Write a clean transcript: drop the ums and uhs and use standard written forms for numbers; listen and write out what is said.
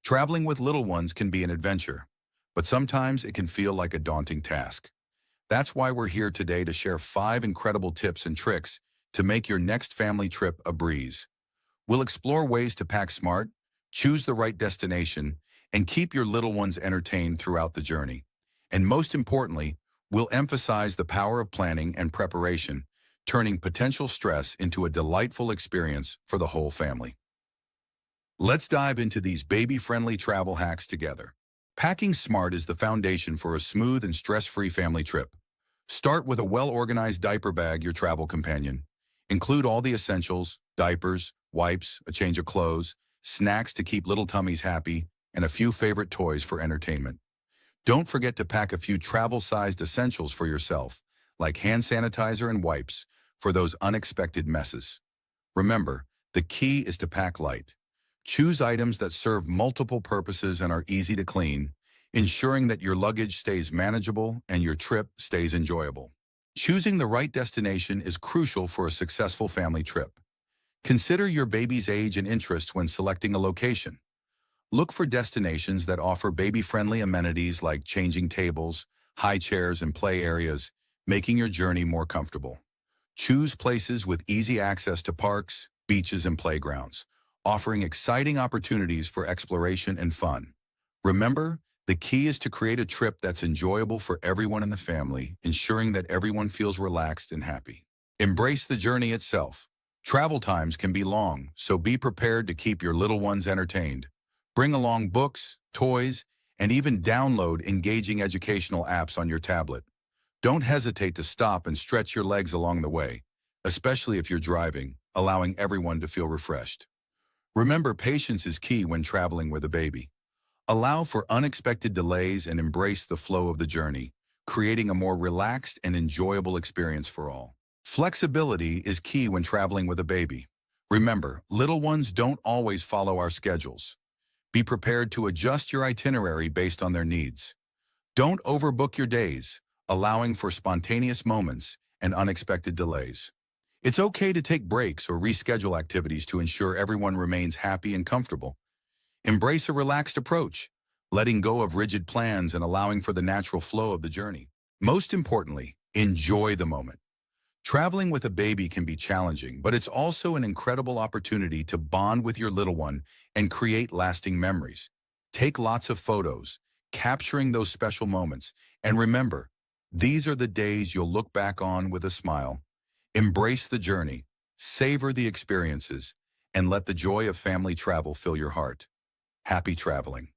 Traveling with little ones can be an adventure, but sometimes it can feel like a daunting task. That's why we're here today to share 5 incredible tips and tricks to make your next family trip a breeze. We'll explore ways to pack smart, choose the right destination, and keep your little ones entertained throughout the journey. And most importantly, we'll emphasize the power of planning and preparation, turning potential stress into a delightful experience for the whole family. Let's dive into these baby-friendly travel hacks together. Packing smart is the foundation for a smooth and stress-free family trip. Start with a well-organized diaper bag, your travel companion. Include all the essentials: diapers, wipes, a change of clothes, snacks to keep little tummies happy, and a few favorite toys for entertainment. Don't forget to pack a few travel-sized essentials for yourself, like hand sanitizer and wipes, for those unexpected messes. Remember, the key is to pack light. Choose items that serve multiple purposes and are easy to clean, ensuring that your luggage stays manageable and your trip stays enjoyable. Choosing the right destination is crucial for a successful family trip. Consider your baby's age and interest when selecting a location. Look for destinations that offer baby-friendly amenities like changing tables, high chairs, and play areas, making your journey more comfortable. Choose places with easy access to parks, beaches, and playgrounds, offering exciting opportunities for exploration and fun. Remember, the key is to create a trip that's enjoyable for everyone in the family, ensuring that everyone feels relaxed and happy. Embrace the journey itself. Travel times can be long, so be prepared to keep your little ones entertained. Bring along books, toys, and even download engaging educational apps on your tablet. Don't hesitate to stop and stretch your legs along the way, especially if you're driving, allowing everyone to feel refreshed. Remember, patience is key when traveling with a baby. Allow for unexpected delays and embrace the flow of the journey, creating a more relaxed and enjoyable experience for all. Flexibility is key when traveling with a baby. Remember, little ones don't always follow our schedules. Be prepared to adjust your itinerary based on their needs. Don't overbook your days, allowing for spontaneous moments and unexpected delays. It's okay to take breaks or reschedule activities to ensure everyone remains happy and comfortable. Embrace a relaxed approach, letting go of rigid plans and allowing for the natural flow of the journey. Most importantly, enjoy the moment. Traveling with a baby can be challenging, but it's also an incredible opportunity to bond with your little one and create lasting memories. Take lots of photos, capturing those special moments, and remember, these are the days you'll look back on with a smile. Embrace the journey, savor the experiences, and let the joy of family travel fill your heart. Happy traveling.